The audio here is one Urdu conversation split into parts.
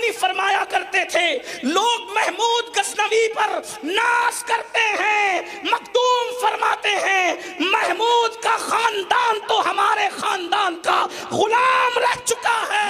غزنوی فرمایا کرتے تھے لوگ محمود غزنوی پر ناز کرتے ہیں، مخدوم فرماتے ہیں محمود کا خاندان تو ہمارے خاندان کا غلام رہ چکا ہے۔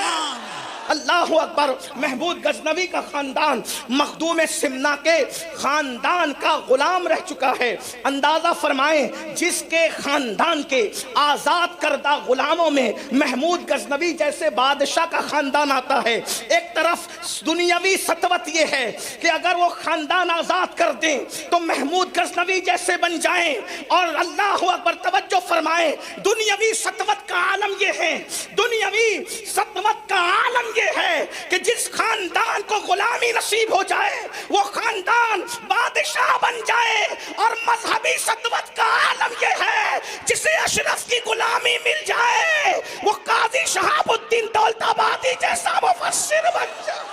اللہ اکبر، محمود غزنوی کا خاندان مخدوم سمنا کے خاندان کا غلام رہ چکا ہے۔ اندازہ فرمائیں جس کے خاندان کے آزاد کردہ غلاموں میں محمود غزنوی جیسے بادشاہ کا خاندان آتا ہے، ایک طرف دنیاوی سطوت یہ ہے کہ اگر وہ خاندان آزاد کر دیں تو محمود غزنوی جیسے بن جائیں، اور اللہ اکبر توجہ فرمائیں دنیاوی سطوت کا عالم یہ ہے، دنیاوی سطوت کا عالم یہ ہے کہ جس خاندان کو غلامی نصیب ہو جائے وہ خاندان بادشاہ بن جائے، اور مذہبی سطوت کا عالم یہ ہے جسے اشرف کی غلامی مل جائے وہ قاضی شہاب الدین دولت آبادی جیسا مفسر بن جائے۔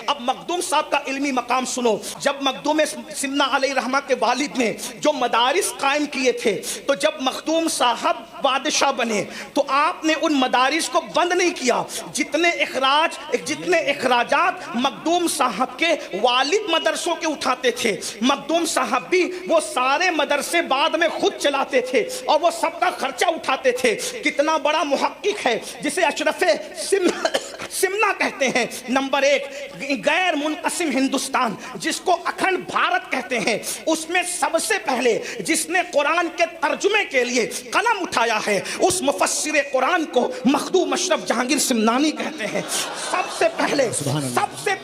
اب مخدوم صاحب کا علمی مقام سنو۔ جب مخدوم سمنا علیہ رحمہ کے والد نے جو مدارس قائم کیے تھے تو جب مخدوم صاحب بادشاہ بنے تو آپ نے ان مدارس کو بند نہیں کیا، جتنے اخراجات مخدوم صاحب کے والد مدرسوں کے اٹھاتے تھے مخدوم صاحب بھی وہ سارے مدرسے بعد میں خود چلاتے تھے اور وہ سب کا خرچہ اٹھاتے تھے۔ کتنا بڑا محقق ہے جسے اشرف سمنا کہتے ہیں۔ نمبر ایک، غیر منقسم ہندوستان جس کو اکھنڈ بھارت کہتے ہیں، اس میں سب سے پہلے جس نے قرآن کے ترجمے کے لیے قلم اٹھایا ہے اس مفسر قرآن کو مخدوم اشرف جہانگیر سمنانی کہتے ہیں۔ سب سے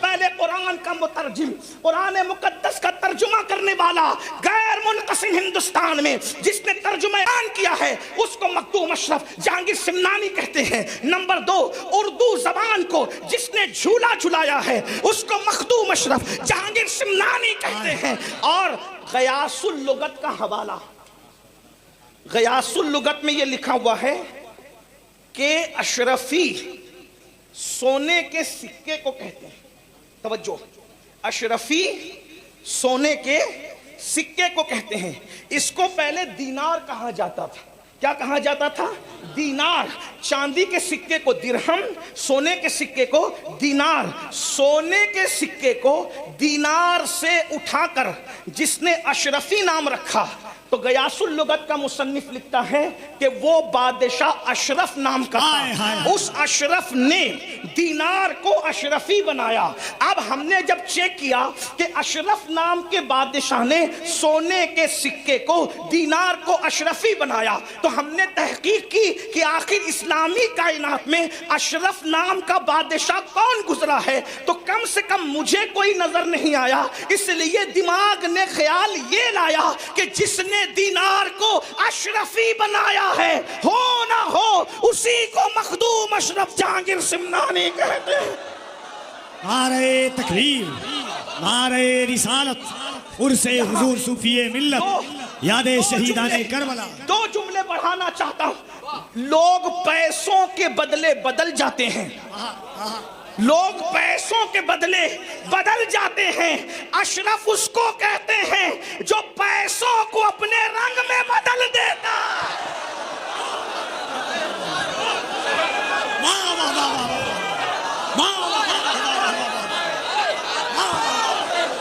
پہلے قرآن کا مترجم، قرآن مقدس کا ترجمہ کرنے والا غیر منقسم ہندوستان میں جس نے ترجمہ کیا ہے اس کو مخدوم اشرف جہانگیر سمنانی کہتے ہیں۔ نمبر دو، اردو زبان کو جس نے جھولا جھلایا ہے اس کو مخدوم اشرف جہانگیر سمنانی کہتے ہیں۔ اور غیاث اللغت کا حوالہ، غیاث اللغت میں یہ لکھا ہوا ہے کہ اشرفی سونے کے سکے کو کہتے ہیں۔ توجہ، اشرفی سونے کے سکے کو کہتے ہیں۔ اس کو پہلے دینار کہا جاتا تھا۔ کیا کہا جاتا تھا؟ دینار۔ چاندی کے سکے کو درہم، سونے کے سکے کو دینار۔ سونے کے سکے کو دینار سے اٹھا کر جس نے اشرفی نام رکھا تو غیاث اللغت کا مصنف لکھتا ہے کہ وہ بادشاہ اشرف نام کا تھا، اس اشرف نے دینار کو اشرفی بنایا۔ اب ہم نے جب چیک کیا کہ اشرف نام کے بادشاہ نے سونے کے سکے کو دینار کو اشرفی بنایا تو ہم نے تحقیق کی کہ آخر اسلامی کائنات میں اشرف نام کا بادشاہ کون گزرا ہے، تو کم سے کم مجھے کوئی نظر نہیں آیا، اس لیے دماغ نے خیال یہ لایا کہ جس نے دینار کو اشرفی بنایا ہے ہو نہ ہو اسی کو مخدوم اشرف جہانگیر سمنانی کہتے ہیں۔ نعرہ تکبیر، نعرہ رسالت، عرس حضور صوفی ملت، یاد شہیدان کربلا۔ دو جملے پڑھانا چاہتا ہوں۔ لوگ پیسوں کے بدلے بدل جاتے ہیں، لوگ پیسوں کے بدلے بدل جاتے ہیں، اشرف اس کو کہتے ہیں جو پیسوں کو اپنے رنگ میں بدل دیتا۔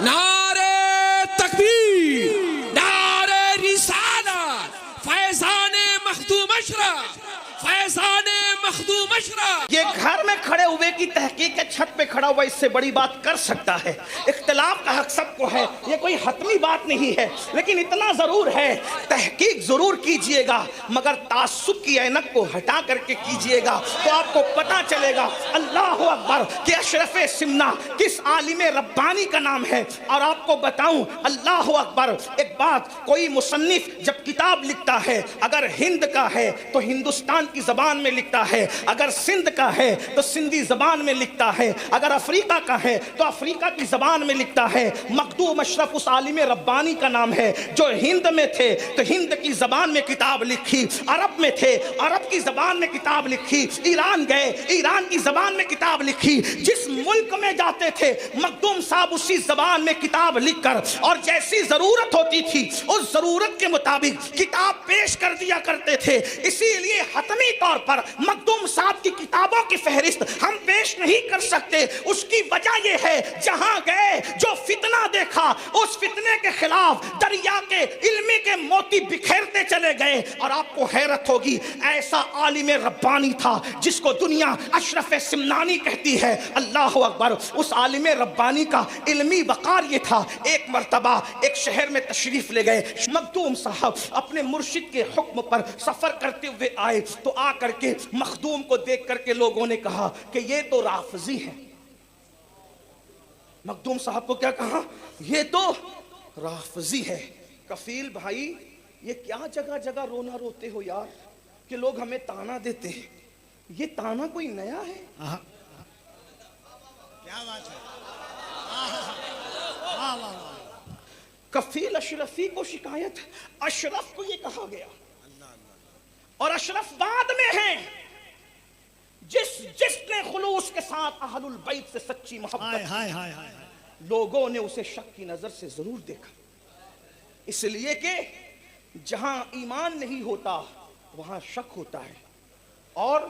نعرہ تکبیر، نعرہ رسالت، فیضان مخدوم اشرف، فیضان مخدوم اشرف۔ یہ گھر میں کھڑے ہوئے کی تحقیق ہے، چھت پہ کھڑا ہوا اس سے بڑی بات کر سکتا ہے۔ اختلاف کا حق سب کو ہے، یہ کوئی حتمی بات نہیں ہے، لیکن اتنا ضرور ہے تحقیق ضرور کیجئے گا مگر تعصب کی اینک کو ہٹا کر کے کیجئے گا تو آپ کو پتا چلے گا اللہ اکبر کہ اشرف سمنا کس عالم ربانی کا نام ہے۔ اور آپ کو بتاؤں اللہ اکبر ایک بات، کوئی مصنف جب کتاب لکھتا ہے اگر ہند کا ہے تو ہندوستان کی زبان میں لکھتا ہے، اگر سندھ کا ہے تو سندھی زبان میں لکھتا ہے، اگر افریقہ کا ہے تو افریقہ کی زبان میں لکھتا ہے۔ مخدوم اشرف اس عالم ربانی کا نام ہے جو ہند میں تھے تو ہند کی زبان میں کتاب لکھی، عرب میں تھے عرب کی زبان میں کتاب لکھی، ایران گئے ایران کی زبان میں کتاب لکھی، جس ملک میں جاتے تھے مخدوم صاحب اسی زبان میں کتاب لکھ کر اور جیسی ضرورت ہوتی تھی اس ضرورت کے مطابق کتاب پیش کر دیا کرتے تھے۔ اسی لیے حتمی طور پر مخدوم مخدوم صاحب کی کتابوں کی فہرست ہم پیش نہیں کر سکتے. اس کی وجہ یہ ہے جہاں گئے جو فتنہ دیکھا اس فتنے کے خلاف دریا کے علمی کے موتی بکھیرتے چلے گئے. اور آپ کو حیرت ہوگی ایسا عالم ربانی تھا جس کو دنیا اشرف سمنانی کہتی ہے. اللہ اکبر. اس عالم ربانی کا علمی وقار یہ تھا. ایک مرتبہ ایک شہر میں تشریف لے گئے. مخدوم صاحب اپنے مرشد کے حکم پر سفر کرتے ہوئے آئے تو آ کر کے مخدوم کو دیکھ کر کے لوگوں نے کہا کہ یہ تو رافضی ہے. مخدوم صاحب کو کیا کہا؟ یہ تو رافضی ہے. کفیل بھائی یہ کیا جگہ جگہ رونا روتے ہو یار کہ لوگ ہمیں تانا دیتے ہیں. یہ تانا کوئی نیا ہے؟ کیا بات ہے. کفیل اشرفی کو شکایت. اشرف کو یہ کہا گیا اور اشرف بعد میں ہے جس نے خلوص کے ساتھ اہل البیت سے سچی محبت. لوگوں نے اسے شک کی نظر سے ضرور دیکھا اس لیے کہ جہاں ایمان نہیں ہوتا وہاں شک ہوتا ہے. اور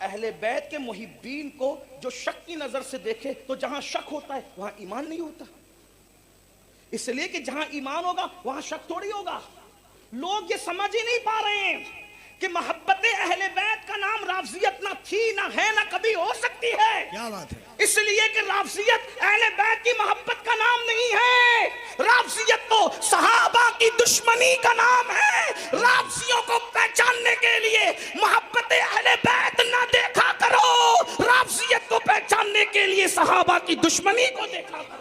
اہل بیت کے محبین کو جو شک کی نظر سے دیکھے تو جہاں شک ہوتا ہے وہاں ایمان نہیں ہوتا. اس لیے کہ جہاں ایمان ہوگا وہاں شک تھوڑی ہوگا. لوگ یہ سمجھ ہی نہیں پا رہے ہیں کہ محبت اہل بیت کا نام رافضیت نہ تھی نہ ہے نہ کبھی ہو سکتی ہے. کیا بات ہے. اس لیے کہ رافضیت اہل بیت کی محبت کا نام نہیں ہے. رافضیت تو صحابہ کی دشمنی کا نام ہے. رافضیوں کو پہچاننے کے لیے محبت اہل بیت نہ دیکھا کرو. رافضیت کو پہچاننے کے لیے صحابہ کی دشمنی کو دیکھا کرو.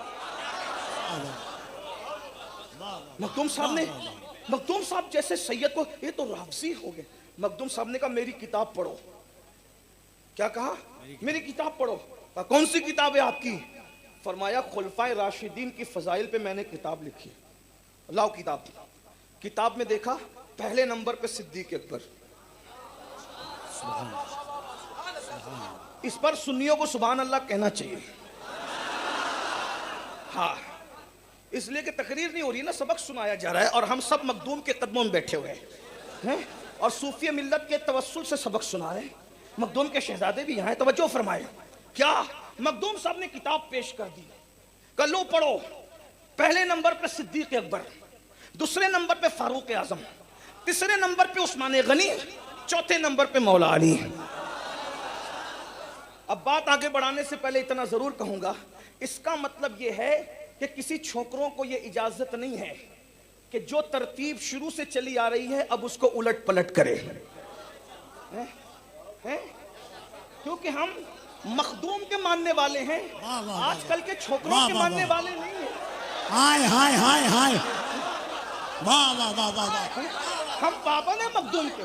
مخدوم صاحب جیسے سید کو یہ تو رافضی ہو گئے. مخدوم صاحب نے کہا میری کتاب پڑھو. کیا کہا؟ میری کتاب پڑھو. کون سی کتاب ہے آپ کی؟ فرمایا خلفائے راشدین کی فضائل پہ میں نے کتاب لکھی. لاؤ کتاب. کتاب میں دیکھا پہلے نمبر پہ صدیق اکبر. اس پر سنیوں کو سبحان اللہ کہنا چاہیے. ہاں اس لیے کہ تقریر نہیں ہو رہی نا, سبق سنایا جا رہا ہے اور ہم سب مخدوم کے قدموں میں بیٹھے ہوئے ہیں اور صوفی ملت کے توسل سے سبق سنا رہے ہیں. مخدوم کے شہزادے بھی یہاں ہیں, توجہ فرمائے. کیا مخدوم صاحب نے کتاب پیش کر دی. کلو پڑھو. پہلے نمبر پہ صدیق اکبر, دوسرے نمبر پہ فاروق اعظم, تیسرے نمبر پہ عثمان غنی, چوتھے نمبر پہ مولا علی. اب بات آگے بڑھانے سے پہلے اتنا ضرور کہوں گا, اس کا مطلب یہ ہے کہ کسی چھوکروں کو یہ اجازت نہیں ہے کہ جو ترتیب شروع سے چلی آ رہی ہے اب اس کو الٹ پلٹ کرے. کیونکہ ہم مخدوم کے ماننے والے ہیں, آج کل کے چھوکروں کے ماننے والے نہیں ہیں. ہائے ہائے ہائے ہائے. واہ واہ واہ واہ. ہم پابند ہیں مخدوم کے.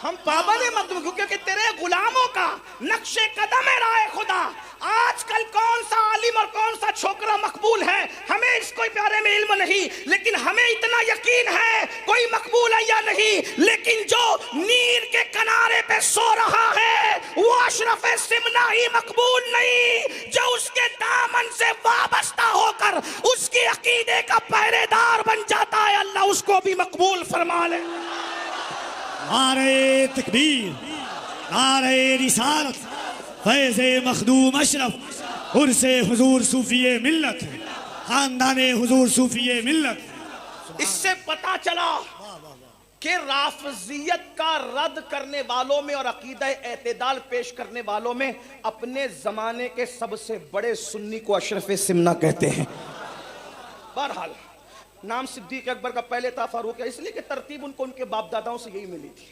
ہم پابند ہیں مخدوم کیونکہ تیرے غلاموں کا نقش قدم ہے راہ خدا. آج کل کون سا عالم اور کون سا چھوکرا مقبول ہے ہمیں اس کوئی بارے میں علم نہیں, لیکن ہمیں اتنا یقین ہے کوئی مقبول ہے یا نہیں, لیکن جو نیر کے کنارے پہ سو رہا ہے وہ اشرف سمنا ہی مقبول نہیں, جو اس کے دامن سے وابستہ ہو کر اس کی عقیدے کا پہرے دار بن جاتا ہے اللہ اس کو بھی مقبول فرما لے. نعرہ تکبیر, نعرہ رسالت, فیض مخدوم اشرف, عرس حضور صوفی ملت, خاندان حضور صوفی ملت. اس سے پتا چلا کہ رافضیت کا رد کرنے والوں میں اور عقیدہ اعتدال پیش کرنے والوں میں اپنے زمانے کے سب سے بڑے سنی کو اشرف سمنا کہتے ہیں. بہرحال نام صدیق اکبر کا پہلے تھا فاروق, اس لیے کہ ترتیب ان کو ان کے باپ داداؤں سے یہی ملی تھی.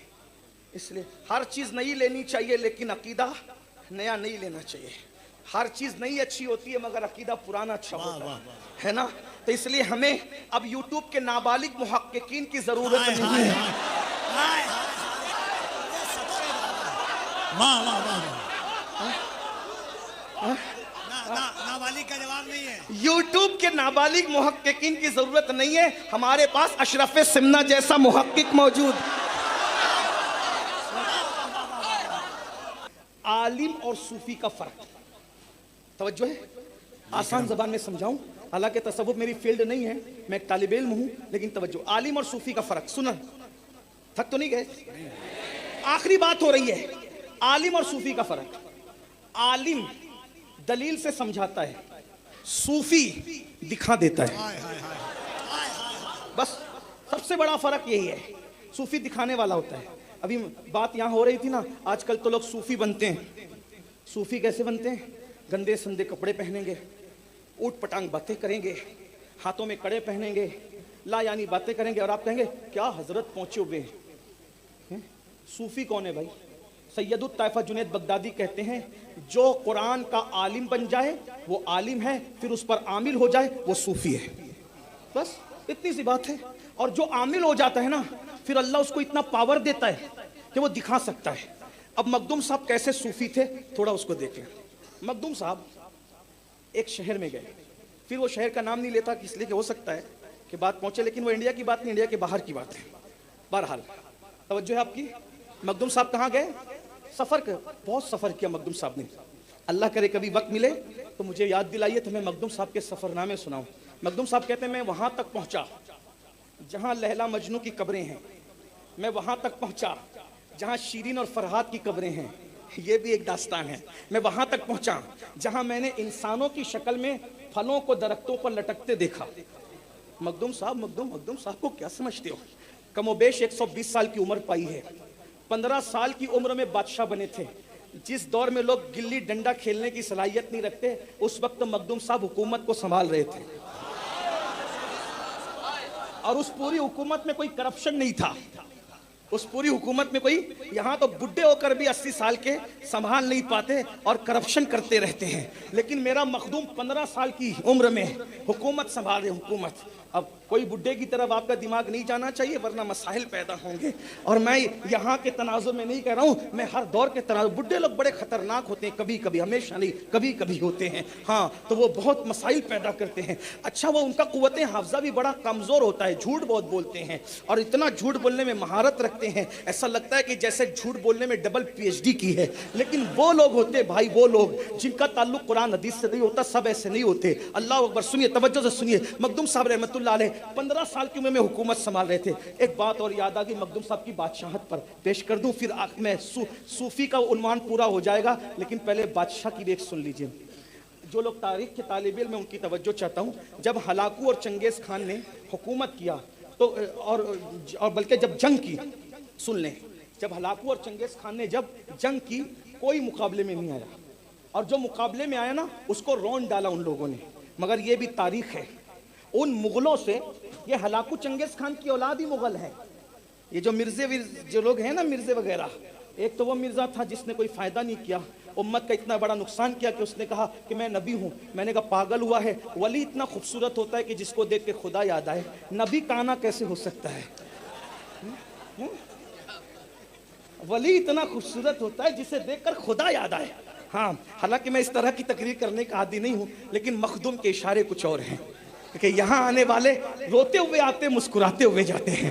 اس لیے ہر چیز نئی لینی چاہیے لیکن عقیدہ نیا نہیں لینا چاہیے. ہر چیز نئی اچھی ہوتی ہے مگر عقیدہ پرانا اچھا ہوتا ہے نا. تو اس لیے ہمیں اب یوٹیوب کے نابالغ محققین کی ضرورت نہیں ہے. نابالغ کا جواب نہیں ہے. یوٹیوب کے نابالغ محققین کی ضرورت نہیں ہے, ہمارے پاس اشرف سمنا جیسا محقق موجود. عالم اور صوفی کا فرق توجہ ہے, آسان زبان میں سمجھاؤں, حالانکہ تصوف میری فیلڈ نہیں ہے, میں ایک طالب علم ہوں, لیکن توجہ. عالم اور صوفی کا فرق سننا, تھک تو نہیں گئے؟ آخری بات ہو رہی ہے. عالم اور صوفی کا فرق. عالم دلیل سے سمجھاتا ہے, صوفی دکھا دیتا ہے. بس سب سے بڑا فرق یہی ہے, صوفی دکھانے والا ہوتا ہے. ابھی بات یہاں ہو رہی تھی نا, آج کل تو لوگ صوفی بنتے ہیں. صوفی کیسے بنتے ہیں؟ گندے سندے کپڑے پہنیں گے, اوٹ پٹانگ باتیں کریں گے, ہاتھوں میں کڑے پہنیں گے, لا یعنی باتیں کریں گے, اور آپ کہیں گے کیا حضرت پہنچے ہوئے ہیں. صوفی کون ہے بھائی؟ سید الطائفہ جنید بغدادی کہتے ہیں جو قرآن کا عالم بن جائے وہ عالم ہے, پھر اس پر عامل ہو جائے وہ صوفی ہے. بس اتنی سی بات ہے. اور جو عامل ہو جاتا ہے نا, پھر اللہ اس کو اتنا پاور دیتا ہے کہ وہ دکھا سکتا ہے. اب مخدوم صاحب کیسے صوفی تھے تھوڑا اس کو دیکھیں. مخدوم صاحب ایک شہر میں گئے, پھر وہ شہر کا نام نہیں لیتا اس لیے کہ ہو سکتا ہے کہ بات پہنچے, لیکن وہ انڈیا کی بات نہیں, انڈیا کے باہر کی بات ہے. بہرحال توجہ ہے آپ کی. مخدوم صاحب کہاں گئے؟ سفر کر, بہت سفر کیا مخدوم صاحب نے. اللہ کرے کبھی وقت ملے تو مجھے یاد دلائیے تو میں مخدوم صاحب کے سفر نامے سناؤں. مخدوم صاحب کہتے ہیں میں وہاں تک پہنچا جہاں لیلا مجنو کی قبریں ہیں, میں وہاں تک پہنچا جہاں شیرین اور فرحات کی قبریں ہیں, یہ بھی ایک داستان ہے. میں وہاں تک پہنچا جہاں میں نے انسانوں کی شکل میں پھلوں کو درختوں پر لٹکتے دیکھا. مخدوم صاحب کو کیا سمجھتے ہو؟ کم و بیش 120 سال کی عمر پائی ہے. 15 سال کی عمر میں بادشاہ بنے تھے. جس دور میں لوگ گلی ڈنڈا کھیلنے کی صلاحیت نہیں رکھتے, اس وقت مخدوم صاحب حکومت کو سنبھال رہے تھے, اور اس پوری حکومت میں کوئی کرپشن نہیں تھا. اس پوری حکومت میں کوئی, یہاں تو بڈھے ہو کر بھی 80 سال کے سنبھال نہیں پاتے اور کرپشن کرتے رہتے ہیں, لیکن میرا مخدوم 15 سال کی عمر میں حکومت سنبھال رہے. حکومت, اب کوئی بڈھے کی طرف آپ کا دماغ نہیں جانا چاہیے ورنہ مسائل پیدا ہوں گے. اور میں یہاں کے تناظر میں نہیں کہہ رہا ہوں, میں ہر دور کے تناظر, بڈھے لوگ بڑے خطرناک ہوتے ہیں, کبھی کبھی, ہمیشہ نہیں, کبھی کبھی ہوتے ہیں. ہاں تو وہ بہت مسائل پیدا کرتے ہیں. اچھا وہ ان کا قوت حافظہ بھی بڑا کمزور ہوتا ہے, جھوٹ بہت بولتے ہیں, اور اتنا جھوٹ بولنے میں مہارت رکھتے ہیں, ایسا لگتا ہے کہ جیسے جھوٹ بولنے میں ڈبل PhD کی ہے. لیکن وہ لوگ ہوتے بھائی, وہ لوگ جن کا تعلق قرآن حدیث سے نہیں ہوتا, سب ایسے نہیں ہوتے. اللہ اکبر. سنیے, توجہ سے سنیے. مخدوم صاحب رحمۃ اللہ علیہ 15 سال کی عمر میں حکومت سنبھال رہے تھے. ایک بات اور یاد آ گئی مخدوم صاحب کی بادشاہت پر, پیش کر دوں, پھر میں صوفی کا عنوان پورا ہو جائے گا, لیکن پہلے بادشاہ کی بھی ایک سن لیجئے. جو لوگ تاریخ کے طالب علم میں ان کی توجہ چاہتا ہوں, جب ہلاکو اور چنگیز خان نے حکومت کیا تو اور بلکہ جب جنگ کی, سن لیں, جب ہلاکو اور چنگیز خان نے جب جنگ کی کوئی مقابلے میں نہیں آیا, اور جو مقابلے میں آیا نا اس کو رون ڈالا ان لوگوں نے. مگر یہ بھی تاریخ ہے, ان مغلوں سے, یہ ہلاکو چنگیز خان کی اولاد ہی مغل ہے. یہ جو مرزے جو لوگ ہیں نا, مرزے وغیرہ, ایک تو وہ مرزا تھا جس نے کوئی فائدہ نہیں کیا, امت کا اتنا بڑا نقصان کیا کہ اس نے کہا کہ میں نبی ہوں. میں نے کہا پاگل ہوا ہے, ولی اتنا خوبصورت ہوتا ہے کہ جس کو دیکھ کے خدا یاد آئے, نبی کانا کیسے ہو سکتا ہے؟ ولی اتنا خوبصورت ہوتا ہے جسے دیکھ کر خدا یاد آئے. ہاں, حالانکہ میں اس طرح کی تقریر کرنے کا عادی نہیں ہوں, لیکن مخدوم کے اشارے کچھ اور ہیں کہ یہاں آنے والے روتے ہوئے آتے, مسکراتے ہوئے جاتے ہیں.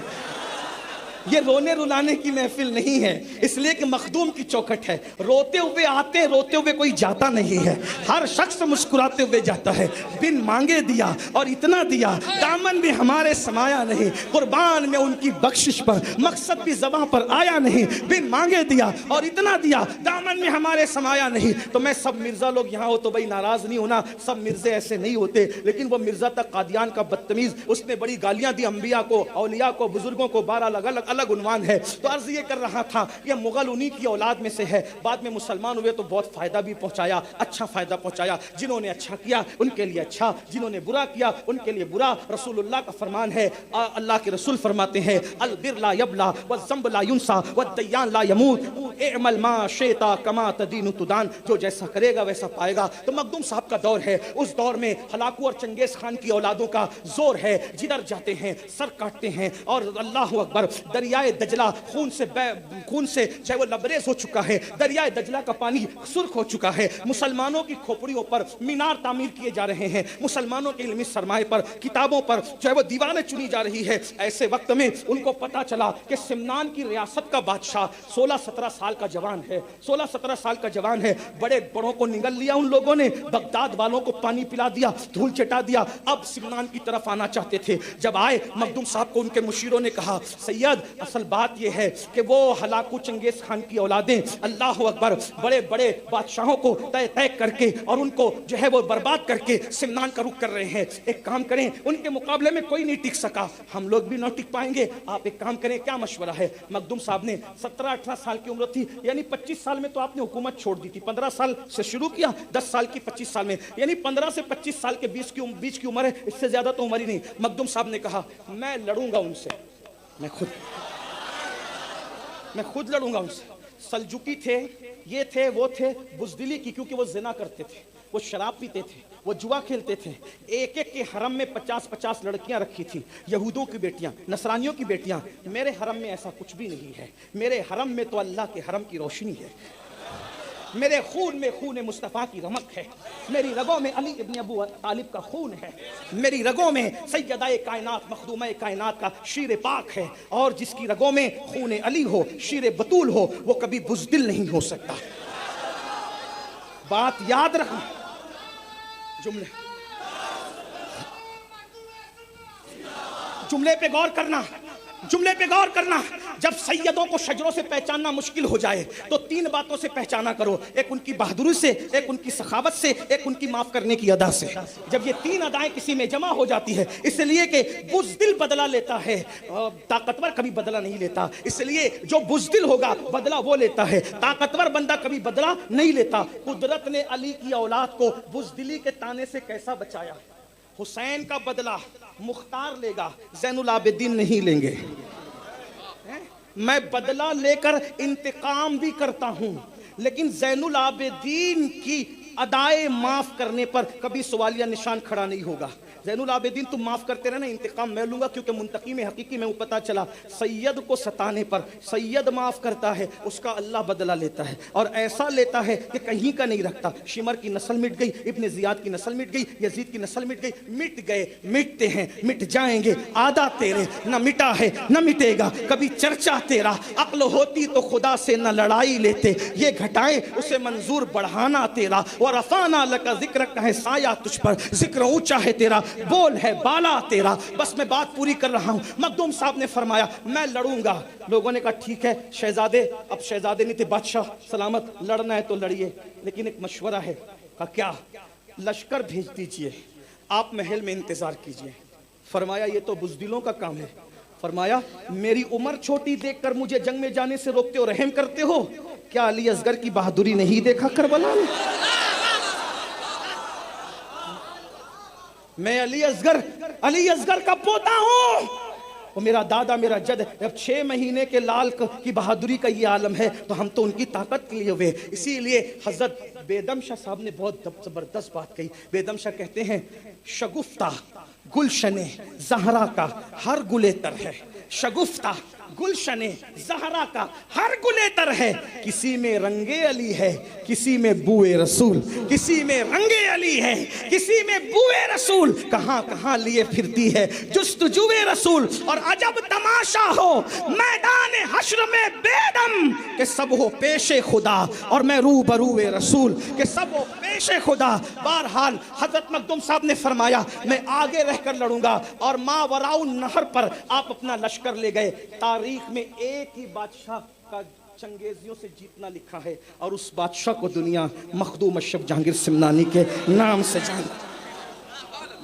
یہ رونے رلانے کی محفل نہیں ہے, اس لیے کہ مخدوم کی چوکھٹ ہے. روتے ہوئے آتے, روتے ہوئے کوئی جاتا نہیں ہے, ہر شخص مسکراتے ہوئے جاتا ہے. بن مانگے دیا اور اتنا دیا, دامن بھی ہمارے سمایا نہیں, قربان میں ان کی بخشش پر مقصد بھی زباں پر آیا نہیں. بن مانگے دیا اور اتنا دیا, دامن میں ہمارے سمایا نہیں. تو میں سب مرزا لوگ یہاں ہو تو بھائی ناراض نہیں ہونا, سب مرزے ایسے نہیں ہوتے, لیکن وہ مرزا تک قادیان کا بدتمیز, اس نے بڑی گالیاں دی انبیاء کو, اولیاء کو, بزرگوں کو. 12 الگ عنوان ہے. تو عرض یہ کر رہا تھا, یہ مغل انہی کی اولاد میں سے ہے. بعد میں مسلمان ہوئے تو بہت فائدہ بھی پہنچایا, اچھا فائدہ پہنچایا. جنہوں نے اچھا کیا ان کے لیے اچھا, جنہوں نے برا کیا ان کے لیے برا. رسول اللہ کا فرمان ہے, اللہ کے رسول فرماتے ہیں, البر لا یبلا والذنب لا ینسا والدیان لا یموت, اعمل ما شئت کما تدین تدان. جو جیسا کرے گا ویسا پائے گا. تو مخدوم صاحب کا دور ہے, اس دور میں ہلاکو اور چنگیز خان کی اولادوں کا زور ہے, جدھر جاتے ہیں سر کاٹتے ہیں. اور اللہ اکبر, دریائے دجلہ خون سے چاہے وہ لبریز ہو چکا ہے, دریائے دجلہ کا پانی سرخ ہو چکا ہے. مسلمانوں کی کھوپڑیوں پر مینار تعمیر کیے جا رہے ہیں, مسلمانوں کے علمی سرمائے پر, کتابوں پر چاہے وہ دیوانیں چنی جا رہی ہے. ایسے وقت میں ان کو پتا چلا کہ سمنان کی ریاست کا بادشاہ 16-17 سال کا جوان ہے, 16-17 سال کا جوان ہے. بڑے بڑوں کو نگل لیا ان لوگوں نے, بغداد والوں کو پانی پلا دیا, دھول چٹا دیا. اب سمنان کی طرف آنا چاہتے تھے. جب آئے مخدوم صاحب کو ان کے مشیروں نے کہا, سید اصل بات یہ ہے کہ وہ ہلاکو چنگیز خان کی اولادیں اللہ اکبر بڑے بڑے بادشاہوں کو طے کر کے اور ان کو جو ہے وہ برباد کر کے سمنان کا رخ کر رہے ہیں. ایک کام کریں, ان کے مقابلے میں کوئی نہیں ٹک سکا, ہم لوگ بھی نہ ٹک پائیں گے. آپ ایک کام کریں, کیا مشورہ ہے؟ مخدوم صاحب نے 17-18 سال کی عمر تھی, یعنی 25 سال میں تو آپ نے حکومت چھوڑ دی تھی. 15 سال سے شروع کیا, 10 سال کی 25 سال میں, یعنی 15 سے 25 سال کے بیچ کی عمر ہے, اس سے زیادہ تو عمر ہی نہیں. مخدوم صاحب نے کہا میں لڑوں گا ان سے, میں خود لڑوں گا ان سے. سلجوقی تھے, یہ تھے, وہ تھے, بزدلی کی, کیونکہ وہ زنا کرتے تھے, وہ شراب پیتے تھے, وہ جوا کھیلتے تھے. ایک ایک کے حرم میں 50-50 لڑکیاں رکھی تھی, یہودوں کی بیٹیاں, نصرانیوں کی بیٹیاں. میرے حرم میں ایسا کچھ بھی نہیں ہے. میرے حرم میں تو اللہ کے حرم کی روشنی ہے. میرے خون میں خون مصطفیٰ کی رمق ہے. میری رگوں میں علی ابن ابو طالب کا خون ہے. میری رگوں میں سیدہ کائنات مخدومہ کائنات کا شیر پاک ہے. اور جس کی رگوں میں خون علی ہو, شیر بطول ہو, وہ کبھی بزدل نہیں ہو سکتا. بات یاد رکھنا. جملے پہ غور کرنا, جملے پہ غور کرنا. جب سیدوں کو شجروں سے پہچاننا مشکل ہو جائے تو 3 باتوں سے پہچانا کرو. ایک ان کی بہادری سے, ایک ان کی سخاوت سے, ایک ان کی معاف کرنے کی ادا سے. جب یہ 3 ادائیں کسی میں جمع ہو جاتی ہے, اس لیے کہ بزدل بدلہ لیتا ہے, طاقتور کبھی بدلہ نہیں لیتا. اس لیے جو بزدل ہوگا بدلہ وہ لیتا ہے, طاقتور بندہ کبھی بدلہ نہیں لیتا. قدرت نے علی کی اولاد کو بزدلی کے تانے سے کیسا بچایا. حسین کا بدلہ مختار لے گا, زین العابدین نہیں لیں گے. میں بدلہ لے کر انتقام بھی کرتا ہوں, لیکن زین العابدین کی ادائے معاف کرنے پر کبھی سوالیہ نشان کھڑا نہیں ہوگا. زین العابدین تم معاف کرتے رہنا, انتقام میں لوں گا, کیونکہ منتقم حقیقی میں وہ پتا چلا سید کو ستانے پر سید معاف کرتا ہے, اس کا اللہ بدلہ لیتا ہے, اور ایسا لیتا ہے کہ کہیں کا نہیں رکھتا. شمر کی نسل مٹ گئی, ابن زیاد کی نسل مٹ گئی, یزید کی نسل مٹ گئی, مٹ گئے, مٹتے ہیں, مٹ جائیں گے. آدھا تیرے, نہ مٹا ہے نہ مٹے گا کبھی چرچا تیرا. عقل ہوتی تو خدا سے نہ لڑائی لیتے, یہ گھٹائیں اسے منظور بڑھانا تیرا. ورفعنا لک ذکرک ہے سایہ تجھ پر, ذکر اونچا ہے تیرا, بول ہے بالا تیرا. بس میں بات پوری کر رہا ہوں. مخدوم صاحب نے فرمایا میں لڑوں گا. لوگوں نے کہا ٹھیک ہے شہزادے, اب شہزادے نہیں تھے, بادشاہ سلامت, لڑنا ہے تو لڑیے, لیکن ایک مشورہ ہے. کہا کیا؟ لشکر بھیج دیجئے, آپ محل میں انتظار کیجئے. فرمایا یہ تو بزدلوں کا کام ہے. فرمایا میری عمر چھوٹی دیکھ کر مجھے جنگ میں جانے سے روکتے ہو, رحم کرتے ہو. کیا علی اصغر کی بہادری نہیں دیکھا کربلا میں؟ میں علی اصغر کا پوتا ہوں, وہ میرا دادا میرا جد. جب 6 مہینے کے لال کی بہادری کا یہ عالم ہے تو ہم تو ان کی طاقت کے لیے ہوئے. اسی لیے حضرت بیدم شاہ صاحب نے بہت زبردست بات کہی. بیدم شاہ کہتے ہیں شگفتہ گلشن زہرا کا ہر گلے تر ہے. شگفتہ گلشن زہرا کا ہر گلے تر ہے. کسی میں رنگ علی ہے, کسی میں بوئے رسول, کسی میں رنگ علی ہے, کسی میں بوئے رسول. کہاں کہاں لیے پھرتی ہے جستجوئے رسول. اور عجب تماشا ہو میدان حشر میں بیدم کہ سب ہو پیش خدا, اور میں روبروئے رسول کہ سب ہو پیش خدا. بہرحال حضرت مخدوم صاحب نے فرمایا میں آگے رہ کر لڑوں گا, اور ما وراء النہر پر آپ اپنا لشکر لے گئے. تاریخ میں ایک ہی بادشاہ کا چنگیزیوں سے جیتنا لکھا ہے, اور اس بادشاہ کو دنیا مخدوم اشرف جہانگیر سمنانی کے نام سے جانتی.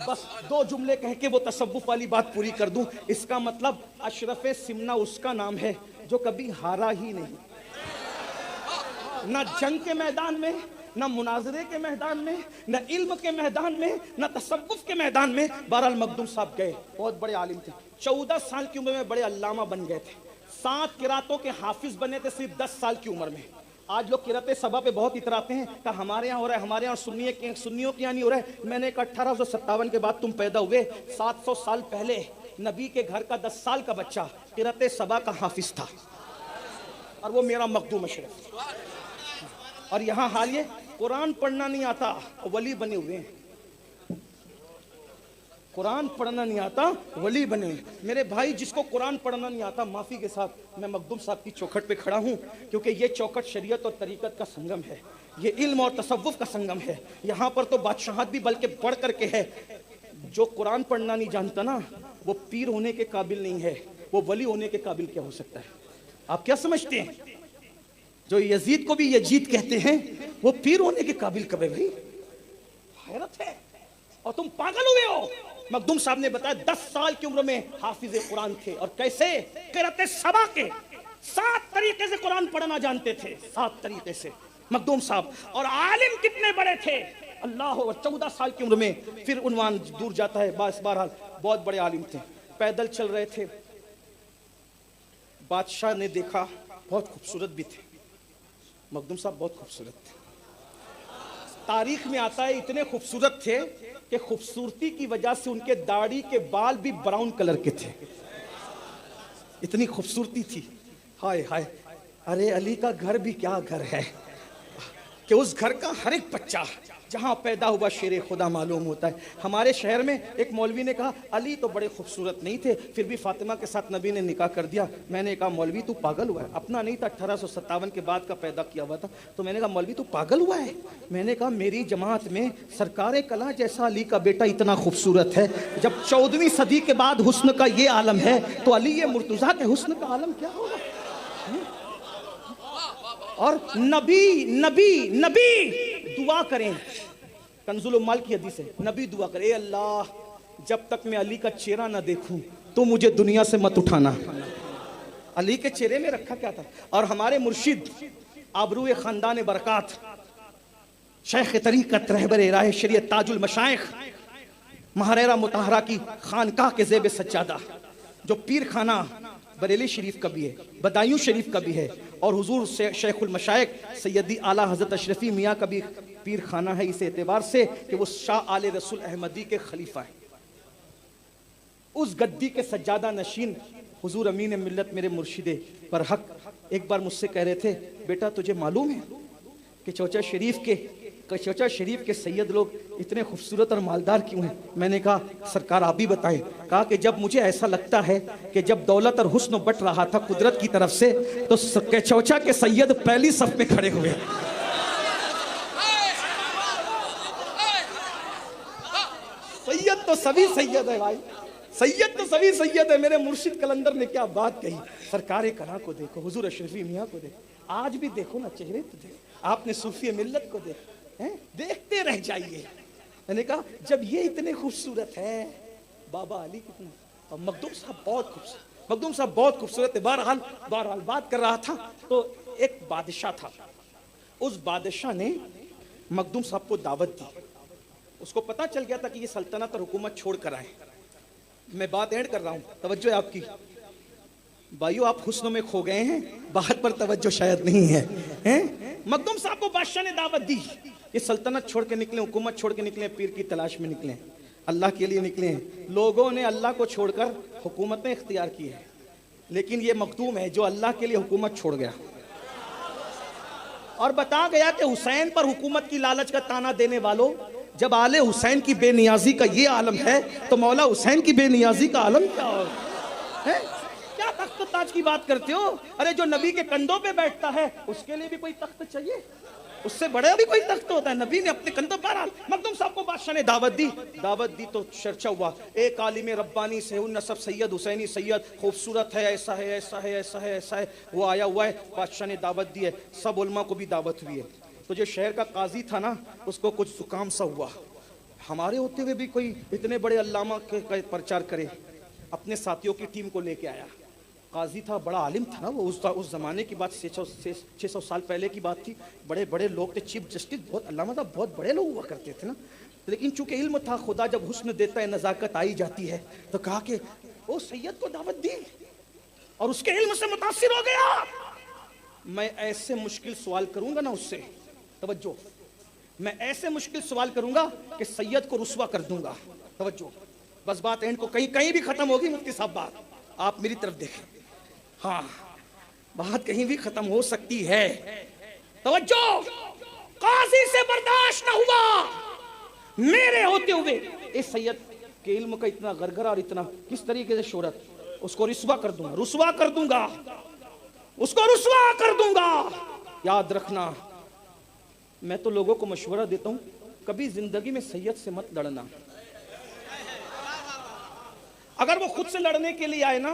بس 2 جملے کہہ کے وہ تصوف والی بات پوری کر دوں. اس کا مطلب اشرف سمنا اس کا نام ہے جو کبھی ہارا ہی نہیں, نہ جنگ کے میدان میں, نہ مناظرے کے میدان میں, نہ علم کے میدان میں, نہ تصوف کے میدان میں. بہرحال مخدوم صاحب گئے, بہت بڑے عالم تھے, 14 سال کی عمر میں بڑے علامہ بن گئے تھے, 7 قراتوں کے حافظ بنے تھے صرف 10 سال کی عمر میں. آج لوگ قرات سبا پہ بہت اتراتے ہیں کہ ہمارے یہاں ہو رہا ہے, ہمارے یہاں سنیوں کے یہاں نہیں ہو رہا ہے. میں نے کہا 1857 کے بعد تم پیدا ہوئے, 700 سال پہلے نبی کے گھر کا 10 سال کا بچہ قرات سبا کا حافظ تھا, اور وہ میرا مخدوم اشرف. اور یہاں حال یہ قرآن پڑھنا نہیں آتا ولی بنے ہوئے ہیں, قرآن پڑھنا نہیں آتا ولی بنے ہوئے. میرے بھائی جس کو قرآن پڑھنا نہیں آتا, معافی کے ساتھ میں مخدوم صاحب کی چوکھٹ پہ کھڑا ہوں, کیونکہ یہ چوکھٹ شریعت اور طریقت کا سنگم ہے, یہ علم اور تصوف کا سنگم ہے. یہاں پر تو بادشاہت بھی بلکہ بڑھ کر کے ہے. جو قرآن پڑھنا نہیں جانتا نا وہ پیر ہونے کے قابل نہیں ہے. وہ ولی ہونے کے قابل کیا ہو سکتا ہے؟ آپ کیا سمجھتے ہیں؟ جو یزید کو بھی یزید کہتے ہیں وہ پیر ہونے کے قابل کب ہے بھائی؟ حیرت ہے. اور تم پاگل ہوئے ہو. مخدوم صاحب نے بتایا 10 سال کی عمر میں حافظ قرآن تھے, اور کیسے؟ قرأت سبا کے 7 طریقے سے قرآن پڑھنا جانتے تھے, 7 طریقے سے مخدوم صاحب. اور عالم کتنے بڑے تھے اللہ. 14 سال کی عمر میں, پھر عنوان دور جاتا ہے, بہرحال بہت بڑے عالم تھے. پیدل چل رہے تھے, بادشاہ نے دیکھا, بہت خوبصورت بھی تھے مخدوم صاحب, بہت خوبصورت تھے. تاریخ میں آتا ہے اتنے خوبصورت تھے کہ خوبصورتی کی وجہ سے ان کے داڑھی کے بال بھی براؤن کلر کے تھے, اتنی خوبصورتی تھی. ہائے ہائے, ارے علی کا گھر بھی کیا گھر ہے کہ اس گھر کا ہر ایک بچہ جہاں پیدا ہوا شیر خدا معلوم ہوتا ہے. ہمارے شہر میں ایک مولوی نے کہا علی تو بڑے خوبصورت نہیں تھے, پھر بھی فاطمہ کے ساتھ نبی نے نکاح کر دیا. میں نے کہا مولوی تو پاگل ہوا ہے, اپنا نہیں تھا, 1857 کے بعد کا پیدا کیا ہوا تھا. تو میں نے کہا مولوی تو پاگل ہوا ہے. میں نے کہا میری جماعت میں سرکار کلاں جیسا علی کا بیٹا اتنا خوبصورت ہے, جب 14ویں صدی کے بعد حسن کا یہ عالم ہے تو علی مرتضیٰ کے حسن کا عالم کیا ہوگا؟ اور نبی نبی نبی دعا کریں, کنز المال کی حدیث ہے, نبی دعا کرے, اے اللہ جب تک میں علی کا چہرہ نہ دیکھوں تو مجھے دنیا سے مت اٹھانا. علی کے چہرے میں رکھا کیا تھا. اور ہمارے مرشد آبروئے خاندان برکات شیخ طریقت رہبر راہ شریعت تاج المشائخ مہریرہ مطہرہ کی خانقاہ کے زیب سجادہ, جو پیر خانہ بریلی شریف کا بھی ہے, بدایوں شریف کا بھی ہے, اور حضور شیخ المشائخ سیدی اعلیٰ حضرت اشرفی میاں کا بھی پیر خانہ ہے, اس اعتبار سے کہ وہ شاہ آل رسول احمدی کے خلیفہ ہیں. اس گدی کے سجادہ نشین حضور امین ملت میرے مرشد برحق ایک بار مجھ سے کہہ رہے تھے, بیٹا تجھے معلوم ہے کہ چوچا شریف کے سید لوگ اتنے خوبصورت اور مالدار کیوں ہیں؟ میں نے کہا سرکار آپ بھی بتائیں. کہا کہ جب مجھے ایسا لگتا ہے کہ جب دولت اور حسن بٹ رہا تھا قدرت کی طرف سے تو چوچا کے سید پہلی صف میں کھڑے ہوئے. سید تو سبھی سید ہے بھائی, سید تو سبھی سید ہے. میرے مرشد کلندر نے کیا بات کہی. سرکار کلاں کو دیکھو, حضور اشرفی میاں کو دیکھو, آج بھی دیکھو نا چہرے تو دیکھو, آپ نے صوفی ملت کو دیکھتے رہ جائیے. میں نے کہا جب یہ اتنے خوبصورت ہے بابا علی کتنا, اور مخدوم صاحب بہت خوبصورت, مخدوم صاحب بہت خوبصورت ہے. بہرحال بات کر رہا تھا تو ایک بادشاہ تھا, اس بادشاہ نے مخدوم صاحب کو دعوت دی. اس کو پتا چل گیا تھا کہ یہ سلطنت اور حکومت چھوڑ کر آئے. میں بات اینڈ کر رہا ہوں, توجہ ہے آپ کی بھائیو, آپ حسنوں میں کھو گئے ہیں, بات پر توجہ شاید نہیں ہے. مخدوم صاحب کو بادشاہ نے دعوت دی, یہ سلطنت چھوڑ کے نکلیں, حکومت چھوڑ کے نکلیں, پیر کی تلاش میں نکلیں, اللہ کے لیے نکلیں. لوگوں نے اللہ کو چھوڑ کر حکومتیں اختیار کی ہیں, لیکن یہ مخدوم ہے جو اللہ کے لیے حکومت چھوڑ گیا اور بتا گیا کہ حسین پر حکومت کی لالچ کا تانا دینے والوں, جب آل حسین کی بے نیازی کا یہ عالم ہے تو مولا حسین کی بے نیازی کا عالم کیا ہے؟ کیا تخت تاج کی بات کرتے ہو؟ ارے جو نبی کے کندھوں پہ بیٹھتا ہے اس کے لیے بھی کوئی تخت چاہیے, اس سے بڑا بھی کوئی تخت ہوتا ہے. نبی نے اپنے کندھوں پر, مخدوم صاحب کو بادشاہ نے دعوت دی تو چرچا ہوا. ایک عالم ربانی سے ان نسب سید حسینی سید, خوبصورت ہے, ایسا ہے ایسا ہے ایسا ہے ایسا ہے, وہ آیا ہوا ہے. بادشاہ نے دعوت دی ہے, سب علماء کو بھی دعوت ہوئی ہے. تو جو شہر کا قاضی تھا نا, اس کو کچھ زکام سا ہوا. ہمارے ہوتے ہوئے بھی کوئی اتنے بڑے علامہ کے پرچار کرے, اپنے ساتھیوں کی ٹیم کو لے کے آیا. قاضی تھا, بڑا عالم تھا نا وہ, اس زمانے کی بات 600 سال پہلے کی بات تھی. بڑے بڑے لوگ تھے, چیف جسٹس بہت علامہ تھا, بہت بڑے لوگ ہوا کرتے تھے نا. لیکن چونکہ علم تھا, خدا جب حسن دیتا ہے نزاکت آئی جاتی ہے, تو کہا کہ وہ سید کو دعوت دی اور اس کے علم سے متاثر ہو گیا. میں ایسے مشکل سوال کروں گا نا اس سے, توجہ, میں ایسے مشکل سوال کروں گا کہ سید کو رسوا کر دوں گا. توجہ, بس بات اینڈ کو کہیں بھی ختم ہوگی. مفتی صاحب بات آپ میری طرف دیکھیں, ہاں بات کہیں بھی ختم ہو سکتی ہے. توجہ, قاضی سے برداشت نہ ہوا میرے ہوتے ہوئے اس سید کے علم کا اتنا گرگرا اور اتنا کس طریقے سے شہرت, اس کو رسوا کر دوں گا, رسوا کر دوں گا, اس کو رسوا کر دوں گا. یاد رکھنا, میں تو لوگوں کو مشورہ دیتا ہوں, کبھی زندگی میں سید سے مت لڑنا. اگر وہ خود سے لڑنے کے لیے آئے نا